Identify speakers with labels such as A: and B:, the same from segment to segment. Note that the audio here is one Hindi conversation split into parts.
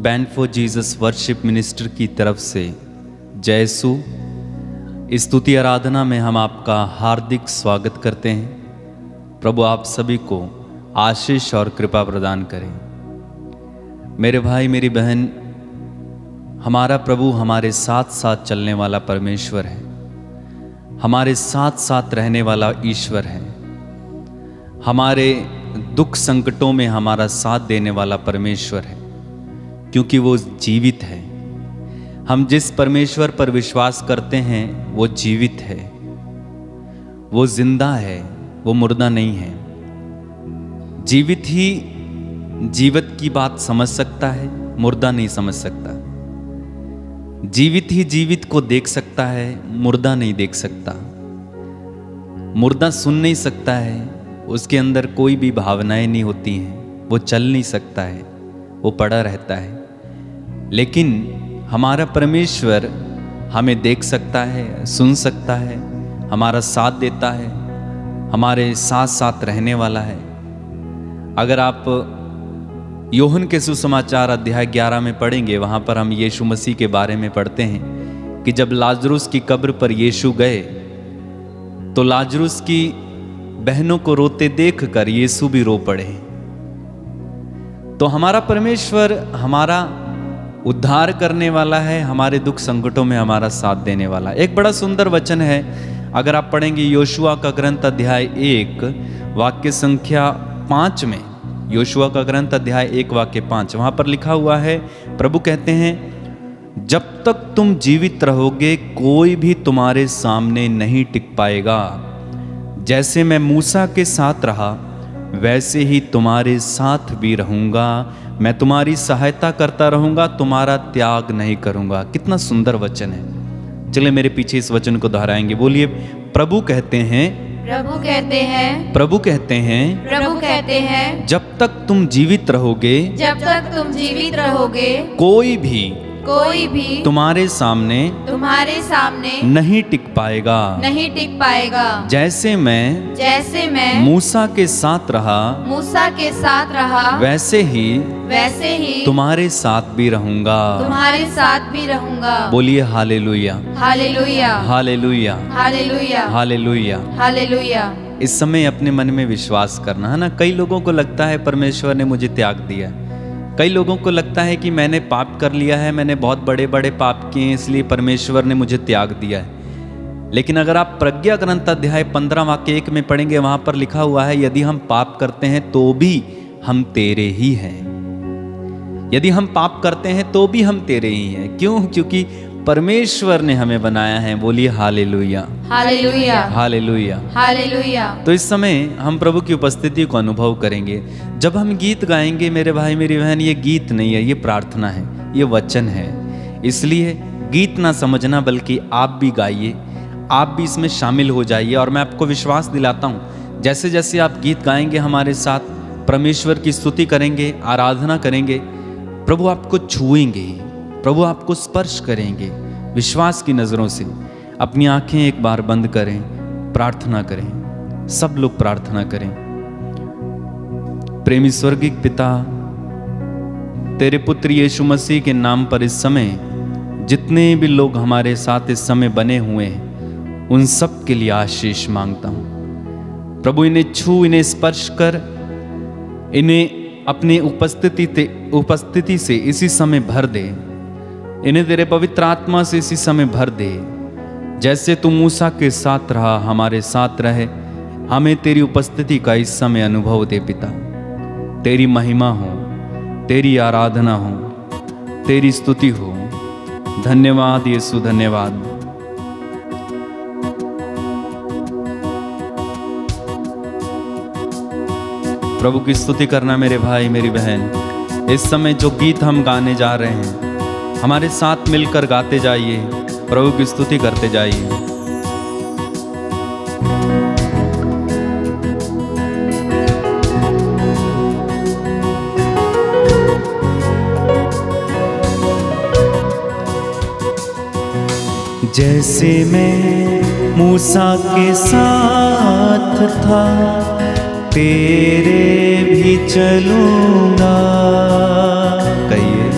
A: Band for Jesus worship minister की तरफ से जय यीशु स्तुति आराधना में हम आपका हार्दिक स्वागत करते हैं। प्रभु आप सभी को आशीष और कृपा प्रदान करें। मेरे भाई मेरी बहन, हमारा प्रभु हमारे साथ साथ चलने वाला परमेश्वर है, हमारे साथ साथ रहने वाला ईश्वर है, हमारे दुख संकटों में हमारा साथ देने वाला परमेश्वर है, क्योंकि वो जीवित है। हम जिस परमेश्वर पर विश्वास करते हैं वो जीवित है, वो जिंदा है, वो मुर्दा नहीं है। जीवित ही जीवित की बात समझ सकता है, मुर्दा नहीं समझ सकता। जीवित ही जीवित को देख सकता है, मुर्दा नहीं देख सकता। मुर्दा सुन नहीं सकता है, उसके अंदर कोई भी भावनाएं नहीं होती हैं, वो चल नहीं सकता है, वो पड़ा रहता है। लेकिन हमारा परमेश्वर हमें देख सकता है, सुन सकता है, हमारा साथ देता है, हमारे साथ साथ रहने वाला है। अगर आप यूहन्ना के सुसमाचार अध्याय 11 में पढ़ेंगे, वहाँ पर हम यीशु मसीह के बारे में पढ़ते हैं कि जब लाजरुस की कब्र पर यीशु गए तो लाजरुस की बहनों को रोते देखकर यीशु भी रो पड़े। तो हमारा परमेश्वर हमारा उद्धार करने वाला है, हमारे दुख संकटों में हमारा साथ देने वाला। एक बड़ा सुंदर वचन है, अगर आप पढ़ेंगे योशुआ का ग्रंथ अध्याय 1 वाक्य संख्या 5 में, योशुआ का ग्रंथ अध्याय 1 वाक्य 5, वहां पर लिखा हुआ है, प्रभु कहते हैं, जब तक तुम जीवित रहोगे कोई भी तुम्हारे सामने नहीं टिक पाएगा। जैसे मैं मूसा के साथ रहा वैसे ही तुम्हारे साथ भी रहूंगा। मैं तुम्हारी सहायता करता रहूंगा, तुम्हारा त्याग नहीं करूंगा। कितना सुंदर वचन है। चलिए मेरे पीछे इस वचन को दोहराएंगे। बोलिए, प्रभु कहते हैं,
B: प्रभु कहते हैं,
A: प्रभु कहते हैं,
B: प्रभु कहते हैं,
A: जब तक तुम जीवित रहोगे,
B: जब तक तुम जीवित रहोगे
A: कोई भी तुम्हारे सामने नहीं टिक पाएगा,
B: नहीं टिक पाएगा।
A: जैसे मैं मूसा के साथ रहा वैसे ही तुम्हारे साथ भी रहूंगा, बोलिए hallelujah,
B: hallelujah,
A: hallelujah,
B: hallelujah,
A: hallelujah,
B: hallelujah.
A: इस समय अपने मन में विश्वास करना है ना। कई लोगों को लगता है परमेश्वर ने मुझे त्याग दिया। कई लोगों को लगता है कि मैंने पाप कर लिया है, मैंने बहुत बड़े बड़े पाप किए हैं, इसलिए परमेश्वर ने मुझे त्याग दिया है। लेकिन अगर आप प्रज्ञा ग्रंथ अध्याय 15 वाक्य 1 में पढ़ेंगे, वहां पर लिखा हुआ है, यदि हम पाप करते हैं तो भी हम तेरे ही हैं। यदि हम पाप करते हैं तो भी हम तेरे ही हैं। क्यों? क्योंकि परमेश्वर ने हमें बनाया है। बोलिए हालेलुया,
B: हालेलुया,
A: हालेलुया,
B: हालेलुया।
A: तो इस समय हम प्रभु की उपस्थिति को अनुभव करेंगे। जब हम गीत गाएंगे मेरे भाई मेरी बहन, ये गीत नहीं है, ये प्रार्थना है, ये वचन है। इसलिए गीत ना समझना, बल्कि आप भी गाइए, आप भी इसमें शामिल हो जाइए। और मैं आपको विश्वास दिलाता हूँ, जैसे जैसे आप गीत गाएंगे, हमारे साथ परमेश्वर की स्तुति करेंगे, आराधना करेंगे, प्रभु आपको छुएंगे, प्रभु आपको स्पर्श करेंगे। विश्वास की नज़रों से अपनी आंखें एक बार बंद करें, प्रार्थना करें। सब लोग प्रार्थना करें। प्रेमी स्वर्गीय पिता, तेरे पुत्र यीशु मसीह के नाम पर इस समय जितने भी लोग हमारे साथ इस समय बने हुए हैं, उन सब के लिए आशीष मांगता हूँ। प्रभु इन्हें छू, इन्हें स्पर्श कर, इन्हें अपनी उपस्थिति से इसी समय भर दे। इन्हें तेरे पवित्र आत्मा से इसी समय भर दे। जैसे तू मूसा के साथ रहा, हमारे साथ रहे। हमें तेरी उपस्थिति का इस समय अनुभव दे पिता। तेरी महिमा हो, तेरी आराधना हो, तेरी स्तुति हो। धन्यवाद यीशु, धन्यवाद। प्रभु की स्तुति करना मेरे भाई मेरी बहन। इस समय जो गीत हम गाने जा रहे हैं, हमारे साथ मिलकर गाते जाइए, प्रभु की स्तुति करते जाइए। जैसे मैं मूसा के साथ था, तेरे भी चलूंगा। कहिए,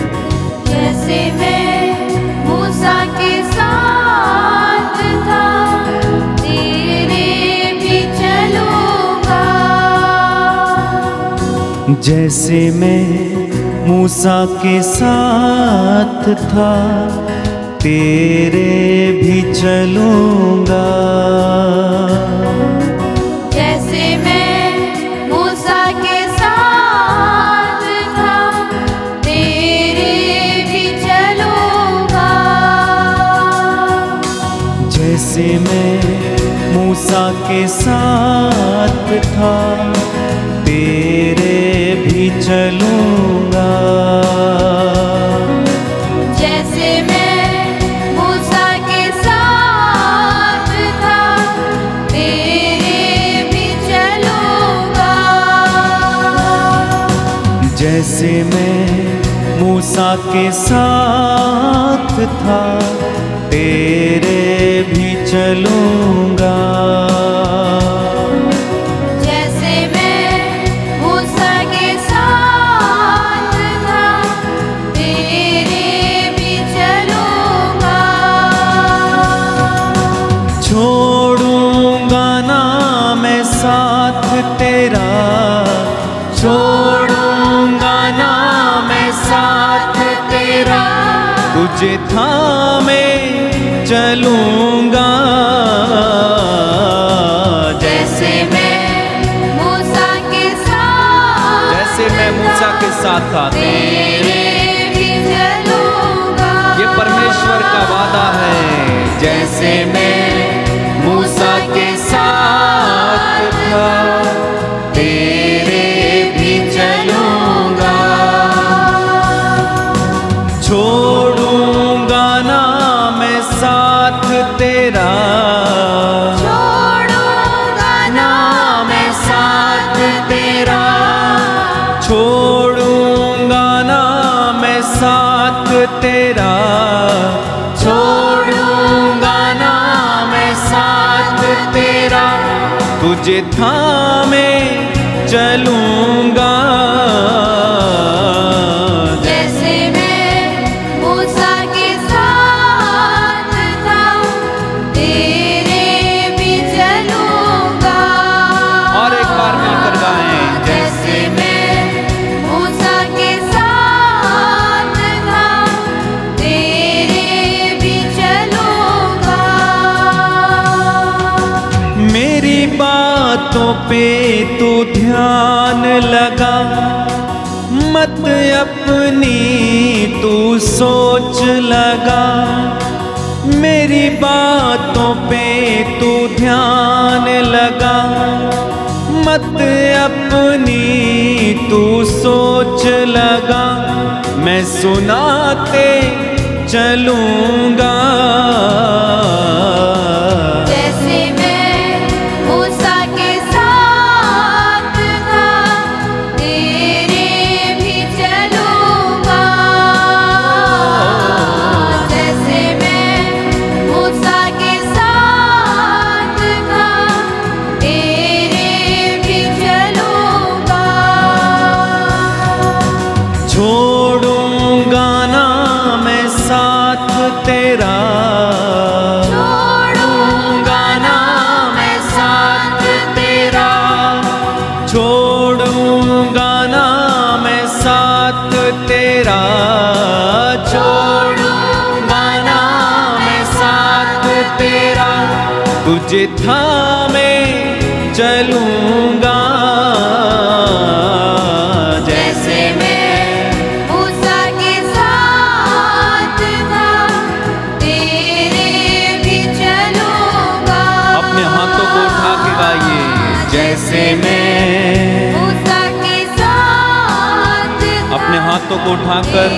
A: जैसे मैं मूसा के साथ था तेरे भी चलूंगा।
B: जैसे मैं मूसा के साथ था तेरे भी चलूंगा।
A: जैसे मैं मूसा के साथ था तेरे भी चलूंगा।
B: जैसे मैं मूसा के साथ था तेरे भी चलूंगा।
A: जैसे मैं मूसा के साथ था तेरे भी चलूंगा।
B: जैसे मैं मूसा के साथ था तेरे भी चलूंगा।
A: छोड़ूंगा ना मैं साथ तेरा, छोड़ूंगा ना मैं साथ तेरा, तुझे थामे चलूंगा।
B: जैसे मैं मूसा के साथ,
A: जैसे मैं मूसा के साथ था
B: तेरे भी चलूंगा।
A: ये परमेश्वर का वादा है। जैसे मैं मूसा के साथ था तेरे भी चलूंगा। छोड़ूंगा ना मैं साथ तेरा,
B: छोड़ूंगा ना मैं साथ तेरा।
A: छोड़ूंगा ना मैं साथ तेरा, छोड़ूंगा ना मैं साथ तेरा, तुझे थामे चलूंगा।
B: जैसे मैं मूसा के साथ था तेरे भी चलूंगा।
A: और एक बार मिलकर गाएं।
B: जैसे मैं मूसा के साथ था तेरे भी चलूंगा।
A: मेरी बातों पे तू ध्यान लगा, मत अपनी तू सोच लगा। मेरी बातों पे तू ध्यान लगा, मत अपनी तू सोच लगा। मैं सुनाते चलूंगा।
B: जैसे मैं मूसा के साथ था तेरे भी चलूंगा। जैसे मैं मूसा के साथ था तेरे भी चलूंगा।
A: छोड़ूंगा ना मैं साथ तेरा,
B: छोड़ूंगा ना मैं साथ तेरा।
A: छोड़ूंगा ना मैं साथ तेरा, छोड़ूंगा ना मैं साथ तेरा, तुझे थामे चलूंगा।
B: जैसे मैं मूसा के साथ था तेरे भी चलूंगा।
A: अपने हाथों को उठा के गाइए। जैसे मैं
B: मूसा के साथ था
A: अपने हाथों को उठाकर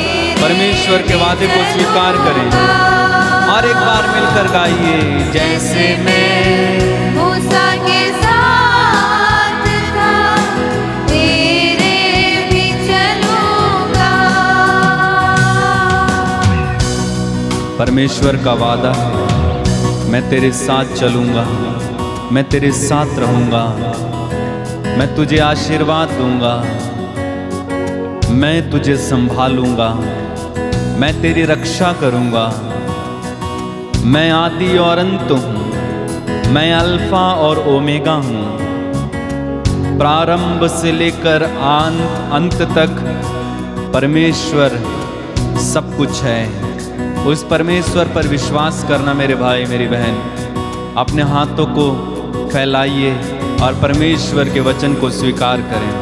A: परमेश्वर के वादे को स्वीकार करें और एक बार मिलकर गाइए। जैसे मैं
B: मूसा के साथ था तेरे भी चलूंगा।
A: परमेश्वर का वादा है, मैं तेरे साथ चलूंगा, मैं तेरे साथ रहूंगा, मैं तुझे आशीर्वाद दूंगा, मैं तुझे संभालूंगा, मैं तेरी रक्षा करूंगा। मैं आदि और अंत हूँ, मैं अल्फा और ओमेगा हूँ। प्रारंभ से लेकर अंत तक परमेश्वर सब कुछ है। उस परमेश्वर पर विश्वास करना मेरे भाई मेरी बहन। अपने हाथों को फैलाइए और परमेश्वर के वचन को स्वीकार करें।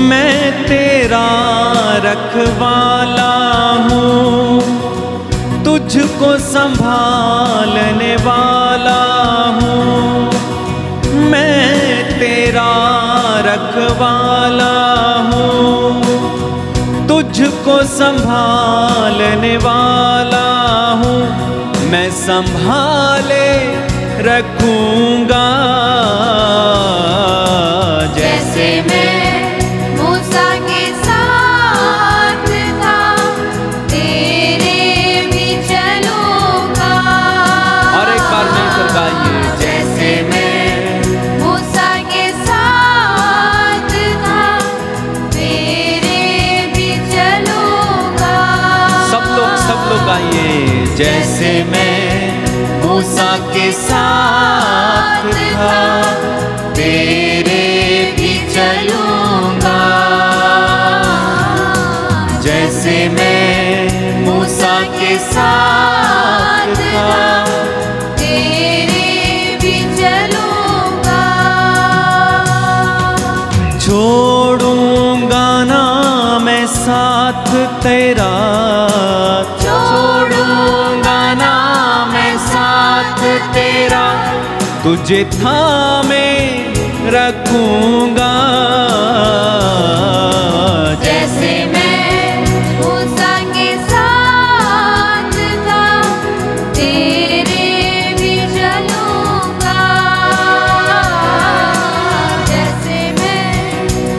A: मैं तेरा रखवाला हूँ, तुझको संभालने वाला हूँ। मैं तेरा रखवाला हूँ, तुझको संभालने वाला हूँ। मैं संभाले रखूंगा
B: जैसे मैं मूसा के साथ था, तेरे भी चलूंगा।
A: और एक बार मिलकर गाइए।
B: जैसे मैं मूसा के साथ था, तेरे भी चलूंगा।
A: सब लोग गाइए। जैसे मैं मूसा के साथ था, तेरे भी चलूंगा। जैसे मैं मूसा के साथ था,
B: तेरे भी चलूंगा।
A: छोड़ूंगा ना मैं साथ तेरा, छोड़ूंगा ना मैं साथ तेरा। तुझे थामे रखूंगा।
B: जैसे मैं मूसा के साथ था, तेरे भी चलूंगा। जैसे मैं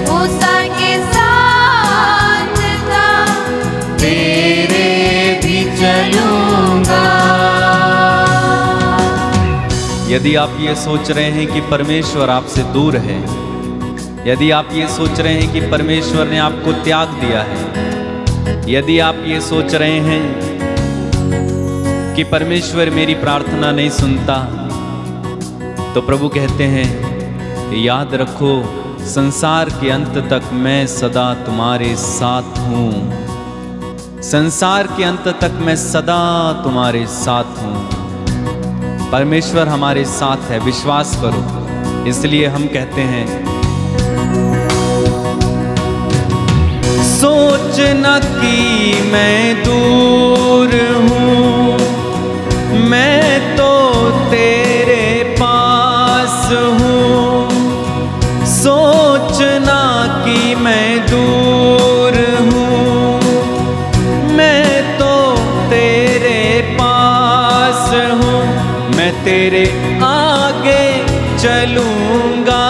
B: मूसा के साथ था, तेरे भी चलूंगा।
A: यदि आप ये सोच रहे हैं कि परमेश्वर आपसे दूर है, यदि आप ये सोच रहे हैं कि परमेश्वर ने आपको त्याग दिया है, यदि आप ये सोच रहे हैं कि परमेश्वर मेरी प्रार्थना नहीं सुनता, तो प्रभु कहते हैं याद रखो, संसार के अंत तक मैं सदा तुम्हारे साथ हूँ। संसार के अंत तक मैं सदा तुम्हारे साथ हूँ। परमेश्वर हमारे साथ है, विश्वास करो। इसलिए हम कहते हैं सोचना कि मैं दूर हूँ, मैं तो तेरे पास हूँ। सोचना कि मैं दूर हूँ, मैं तो तेरे पास हूँ। मैं तेरे आगे चलूंगा।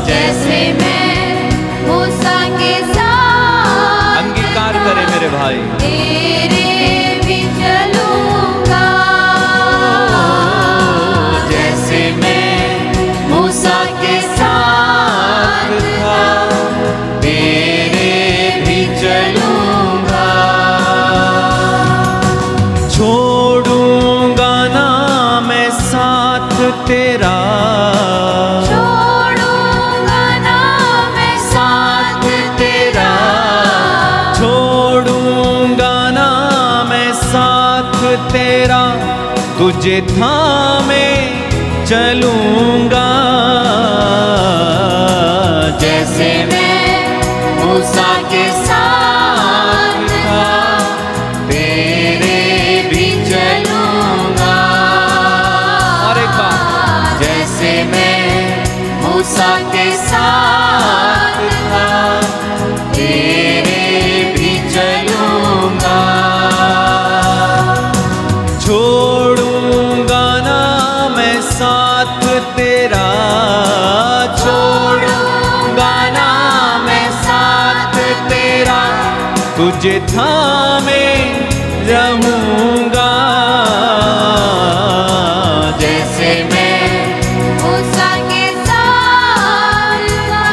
B: जैसे मैं मूसा के साथ,
A: अंगीकार करें मेरे भाई।
B: तेरे भी चलूंगा।
A: जैसे मैं मूसा के साथ था, तेरे भी चलूंगा। छोड़ूंगा ना मैं साथ तेरा,
B: छोड़ूंगा ना मैं साथ तेरा।
A: छोड़ूंगा ना मैं साथ तेरा। तुझे थामे चलूंगा। जैसे मैं मूसा के साथ था, तेरे भी चलूंगा। और एक बार। जैसे मैं मूसा के साथ था, तेरे भी चलूंगा। छोड़ूंगा ना मैं साथ तेरा, छोड़ूंगा ना मैं साथ तेरा। तुझे थामे रहूंगा। जैसे मैं
B: मूसा के साथ था,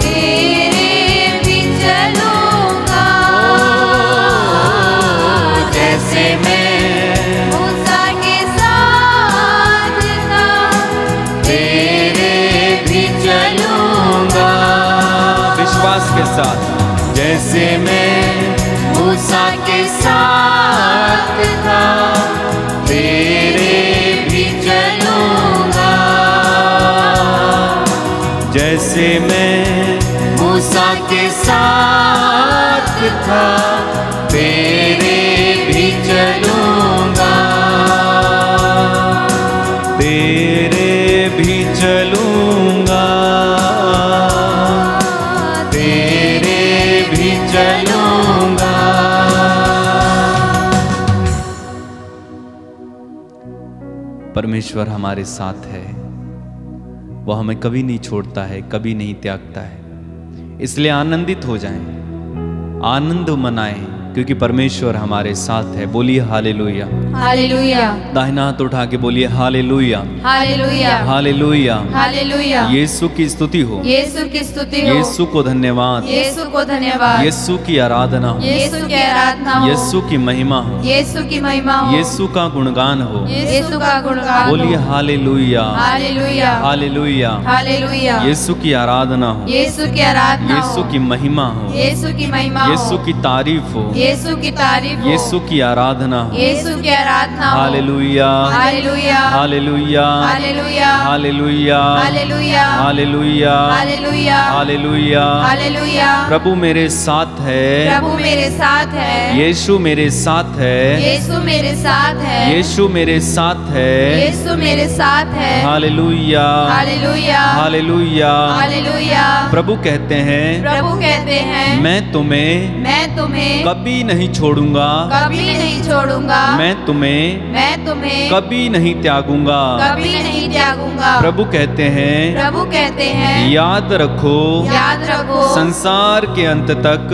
B: तेरे भी चलूंगा। जैसे मैं मूसा के साथ
A: जैसे मैं
B: मूसा के साथ था तेरे भी चलूंगा।
A: जैसे मैं
B: मूसा के साथ था तेरे भी चलूंगा।
A: तेरे भी चलूंगा, तेरे भी चलूंगा। परमेश्वर हमारे साथ है, वो हमें कभी नहीं छोड़ता है, कभी नहीं त्यागता है। इसलिए आनंदित हो जाएं, आनंद मनाएं, क्योंकि परमेश्वर हमारे साथ है। बोलिए हालेलुया।
B: हालेलुया।
A: दाहिना हाथ उठा के बोलिए हालेलुया,
B: हालेलुया।
A: हालेलुया।
B: हालेलुया।
A: यीशु की स्तुति हो,
B: यीशु की स्तुति हो,
A: यीशु को धन्यवाद,
B: यीशु को धन्यवाद,
A: यीशु की आराधना हो,
B: यीशु की आराधना हो,
A: यीशु की महिमा हो,
B: यीशु की महिमा हो,
A: यीशु का गुणगान हो।
B: यीशु का गुणगान हो।
A: बोलिए हालेलुया,
B: हालेलुया।
A: हालेलुया।
B: हालेलुया।
A: यीशु की आराधना हो,
B: यीशु की आराधना
A: यीशु
B: हो,
A: की महिमा हो,
B: यीशु की महिमा हो,
A: यीशु की तारीफ हो,
B: यीशु की तारीफ हो,
A: यीशु की आराधना हो।
B: यीशु की आराधना हो।
A: Hallelujah,
B: hallelujah.
A: Hallelujah,
B: hallelujah.
A: Hallelujah,
B: hallelujah.
A: Hallelujah,
B: hallelujah.
A: Hallelujah.
B: Hallelujah.
A: प्रभु मेरे साथ है,
B: प्रभु मेरे साथ है,
A: यीशु मेरे साथ है,
B: यीशु मेरे साथ है,
A: यीशु मेरे साथ है।
B: यीशु मेरे साथ है।
A: Hallelujah,
B: hallelujah.
A: हालेलुया।
B: हालेलुया।
A: प्रभु कहते हैं
B: प्रभु कहते हैं
A: मैं तुम्हें कभी नहीं छोड़ूंगा,
B: कभी नहीं छोड़ूंगा,
A: मैं तुम्हें कभी नहीं त्यागूंगा।
B: कभी नहीं त्यागूंगा।
A: प्रभु कहते हैं याद रखो संसार के अंत तक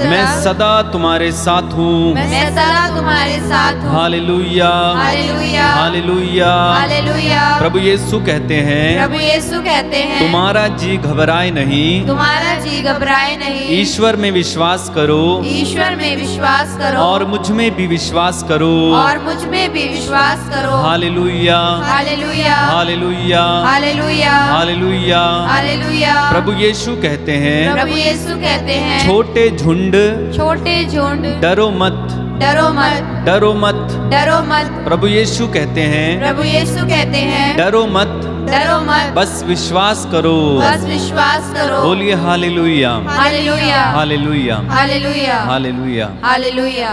A: मैं सदा तुम्हारे साथ हूँ।
B: मैं सदा तुम्हारे साथ हूँ।
A: Hallelujah,
B: hallelujah.
A: हालेलुया।
B: हालेलुया।
A: प्रभु यीशु कहते हैं तुम्हारा जी घबराए नहीं,
B: तुम्हारा जी घबराए नहीं,
A: ईश्वर में विश्वास करो,
B: ईश्वर में विश्वास करो,
A: और मुझ में भी विश्वास करो,
B: और मुझ में भी विश्वास करो।
A: Hallelujah,
B: hallelujah.
A: Hallelujah,
B: hallelujah.
A: Hallelujah.
B: Hallelujah.
A: प्रभु यीशु कहते हैं छोटे झुंड डरो मत,
B: डरो मत,
A: डरो मत,
B: डरो मत।
A: प्रभु यीशु कहते हैं डरो मत,
B: डरो मत,
A: बस विश्वास करो,
B: बस विश्वास करो।
A: बोलिए hallelujah,
B: hallelujah.
A: Hallelujah,
B: hallelujah.
A: Hallelujah.
B: Hallelujah.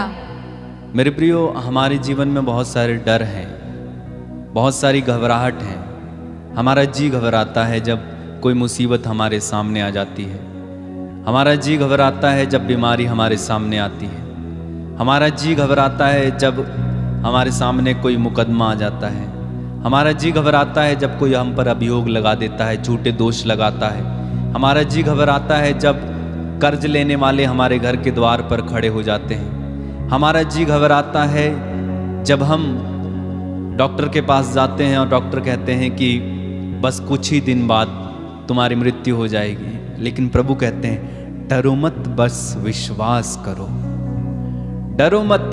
A: मेरे प्रियो, हमारे जीवन में बहुत सारे डर हैं, बहुत सारी घबराहट है। हमारा जी घबराता है जब कोई मुसीबत हमारे सामने आ जाती है, हमारा जी घबराता है जब बीमारी हमारे सामने आती है, हमारा जी घबराता है जब हमारे सामने कोई मुकदमा आ जाता है, हमारा जी घबराता है जब कोई हम पर अभियोग लगा देता है, झूठे दोष लगाता है, हमारा जी घबराता है जब कर्ज लेने वाले हमारे घर के द्वार पर खड़े हो जाते हैं, हमारा जी घबराता है जब हम डॉक्टर के पास जाते हैं और डॉक्टर कहते हैं कि बस कुछ ही दिन बाद तुम्हारी मृत्यु हो जाएगी। लेकिन प्रभु कहते हैं डरो मत, बस विश्वास करो, डरो मत,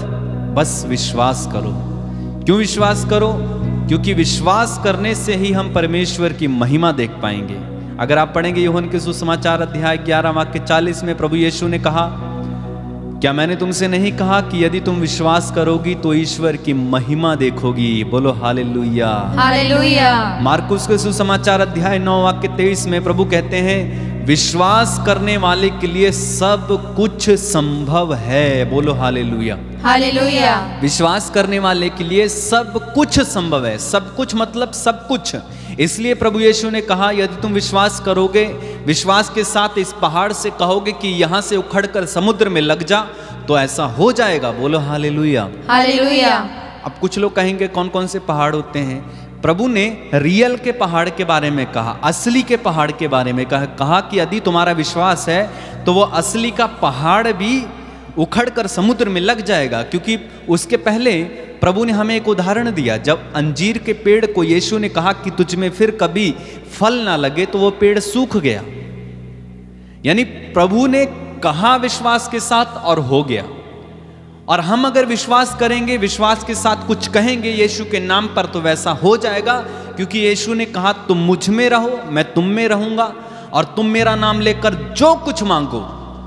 A: बस विश्वास करो। क्यों विश्वास करो? क्योंकि विश्वास करने से ही हम परमेश्वर की महिमा देख पाएंगे। अगर आप पढ़ेंगे यूहन्ना के सुसमाचार अध्याय 11 वाक्य 40 में प्रभु यीशु ने कहा, क्या मैंने तुमसे नहीं कहा कि यदि तुम विश्वास करोगी तो ईश्वर की महिमा देखोगी? बोलो हालेलुया,
B: हालेलुया।
A: मार्कुस के सुसमाचार अध्याय 9 वाक्य 23 में प्रभु कहते हैं विश्वास करने वाले के लिए सब कुछ संभव है। बोलो हालेलुया,
B: हालेलुया।
A: विश्वास करने वाले के लिए सब कुछ संभव है। सब कुछ मतलब सब कुछ। इसलिए प्रभु यीशु ने कहा यदि तुम विश्वास करोगे, विश्वास के साथ इस पहाड़ से कहोगे कि यहां से उखड़कर समुद्र में लग जा, तो ऐसा हो जाएगा। बोलो हालेलुया,
B: हालेलुया।
A: अब कुछ लोग कहेंगे कौन कौन से पहाड़ होते हैं? प्रभु ने रियल के पहाड़ के बारे में कहा, असली के पहाड़ के बारे में कहा कि यदि तुम्हारा विश्वास है तो वो असली का पहाड़ भी उखड़कर समुद्र में लग जाएगा। क्योंकि उसके पहले प्रभु ने हमें एक उदाहरण दिया। जब अंजीर के पेड़ को यीशु ने कहा कि तुझ में फिर कभी फल ना लगे, तो वो पेड़ सूख गया। यानी प्रभु ने कहा विश्वास के साथ और हो गया। और हम अगर विश्वास करेंगे, विश्वास के साथ कुछ कहेंगे यीशु के नाम पर, तो वैसा हो जाएगा। क्योंकि यीशु ने कहा तुम मुझ में रहो, मैं तुम में रहूंगा, और तुम मेरा नाम लेकर जो कुछ मांगो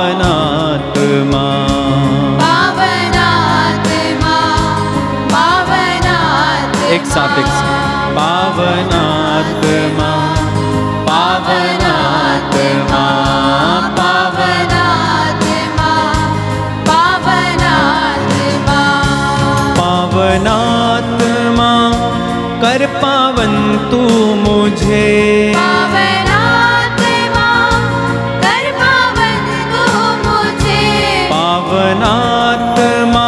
A: पावनात्मा,
B: पावनात्मा, पावनात्मा,
A: एक साथ पावनात्मा, पावनात्मा,
B: पावनात्मा, पावनात्मा,
A: पावनात्मा कर पावन तू मुझे,
B: पावनात्मा कर पावन तू मुझे,
A: पावनात्मा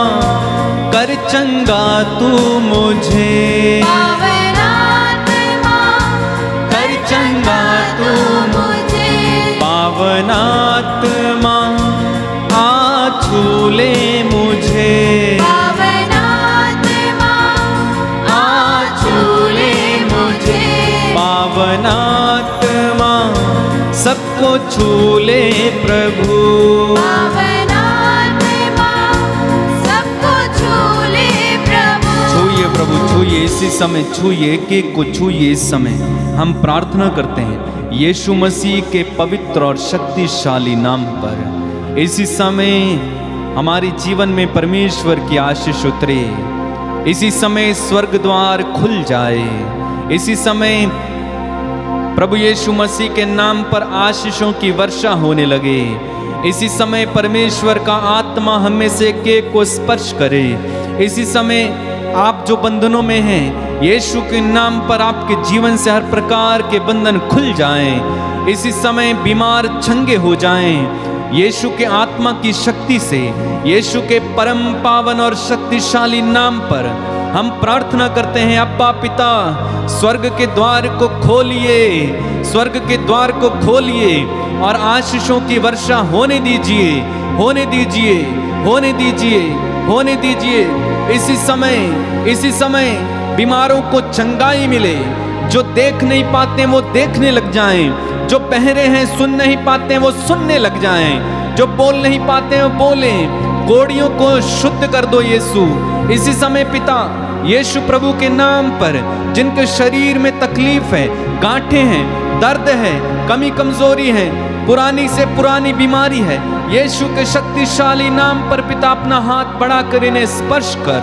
A: कर चंगा तू मुझे,
B: पावनात्मा
A: कर चंगा तू
B: मुझे,
A: पावनात्मा आ छू ले मुझे,
B: पावनात्मा आ छू ले मुझे,
A: पावनात्मा सबको छू ले प्रभु,
B: पावनात्मा सबको छू ले प्रभु।
A: छूइए प्रभु, छूइए इसी समय, छूइए एक को छूइए इस समय। हम प्रार्थना करते हैं यीशु मसीह के पवित्र और शक्तिशाली नाम पर इसी समय हमारे जीवन में परमेश्वर की आशीष उतरे, इसी समय स्वर्ग द्वार खुल जाए, इसी समय प्रभु यीशु मसीह के नाम पर आशीषों की वर्षा होने लगे, इसी समय परमेश्वर का आत्मा हम में से एक को स्पर्श करे, इसी समय आप जो बंधनों में हैं यीशु के नाम पर आपके जीवन से हर प्रकार के बंधन खुल जाएं, इसी समय बीमार चंगे हो जाएं, यीशु के आत्मा की शक्ति से, यीशु के परम पावन और शक्तिशाली नाम पर हम प्रार्थना करते हैं। अब्बा पिता, स्वर्ग के द्वार को खोलिए, स्वर्ग के द्वार को खोलिए और आशीषों की वर्षा होने दीजिए, होने दीजिए, होने दीजिए, होने दीजिए। इसी समय बीमारों को चंगाई मिले, जो देख नहीं पाते वो देखने लग जाएं, जो बहरे हैं सुन नहीं पाते वो सुनने लग जाएं, जो बोल नहीं पाते वो बोलें, कोड़ियों को शुद्ध कर दो यीशु। इसी समय पिता यीशु प्रभु के नाम पर जिनके शरीर में तकलीफ है, गांठें हैं, दर्द है, कमी कमजोरी है, पुरानी से पुरानी बीमारी है, यीशु के शक्तिशाली नाम पर पिता अपना हाथ बढ़ाकर इन्हें स्पर्श कर।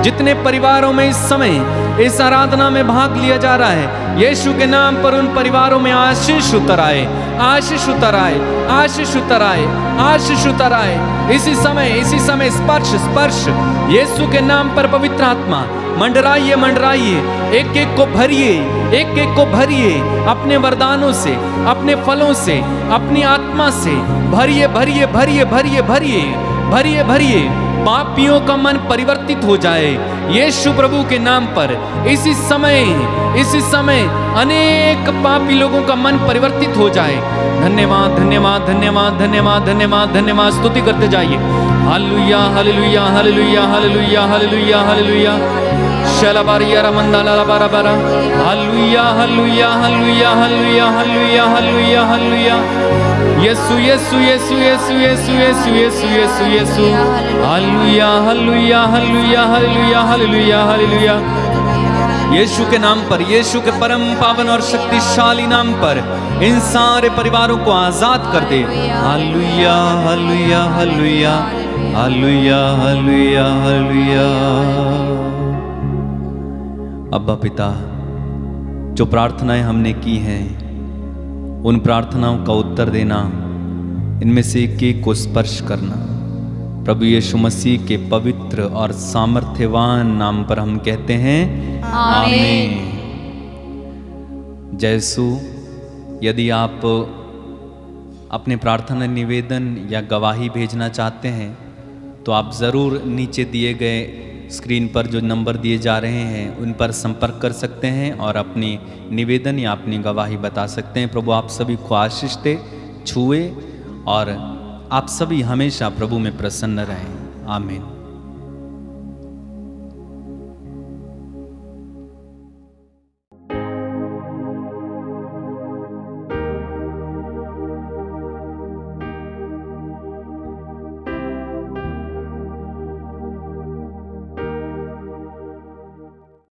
A: जितने परिवारों में इस समय इस आराधना में भाग लिया जा रहा है, यीशु के नाम पर उन परिवारों में आशीष उतर आए, आशीष उतर आए, आशीष उतर आए, आशीष उतर आए। इसी समय स्पर्श स्पर्श यीशु के नाम पर पवित्र आत्मा मंडराइए, मंडराइए, एक एक को भरिए, एक एक को भरिए अपने वरदानों से, अपने फलों से, अपनी आत्मा से भरिए, भरिए, भरिए, भरिए, भरिए, भरिए, भरिए। पापियों का मन परिवर्तित हो जाए यीशु प्रभु के नाम पर। इसी समय अनेक पापी लोगों का मन परिवर्तित हो जाए। धन्यवाद, धन्यवाद, धन्यवाद, धन्यवाद, धन्यवाद, धन्यवाद। स्तुति करते जाइए। Hallelujah, hallelujah, hallelujah, hallelujah, hallelujah, hallelujah. शलबारिया रमंदाला बारा, hallelujah, hallelujah, hallelujah, hallelujah, hallelujah, hallelujah, hallelujah. Yeshu, Yeshu, Yeshu, Yeshu, Yeshu, Yeshu, Yeshu, Yeshu, Yeshu. Hallelujah, hallelujah, hallelujah, hallelujah, hallelujah, hallelujah. Yeshu के नाम पर, यीशु के परम पावन और शक्तिशाली नाम पर इन सारे परिवारों को आजाद कर दे। Hallelujah, hallelujah, hallelujah, hallelujah, hallelujah, hallelujah. अब्बा पिता, जो प्रार्थनाएं हमने की हैं उन प्रार्थनाओं का उत्तर देना, इनमें से एक एक को स्पर्श करना, प्रभु यीशु मसीह के पवित्र और सामर्थ्यवान नाम पर हम कहते हैं आमीन। जयसु, यदि आप अपने प्रार्थना निवेदन या गवाही भेजना चाहते हैं तो आप ज़रूर नीचे दिए गए स्क्रीन पर जो नंबर दिए जा रहे हैं उन पर संपर्क कर सकते हैं और अपनी निवेदन या अपनी गवाही बता सकते हैं। प्रभु आप सभी को आशीष दे, छुए और आप सभी हमेशा प्रभु में प्रसन्न रहें। आमीन।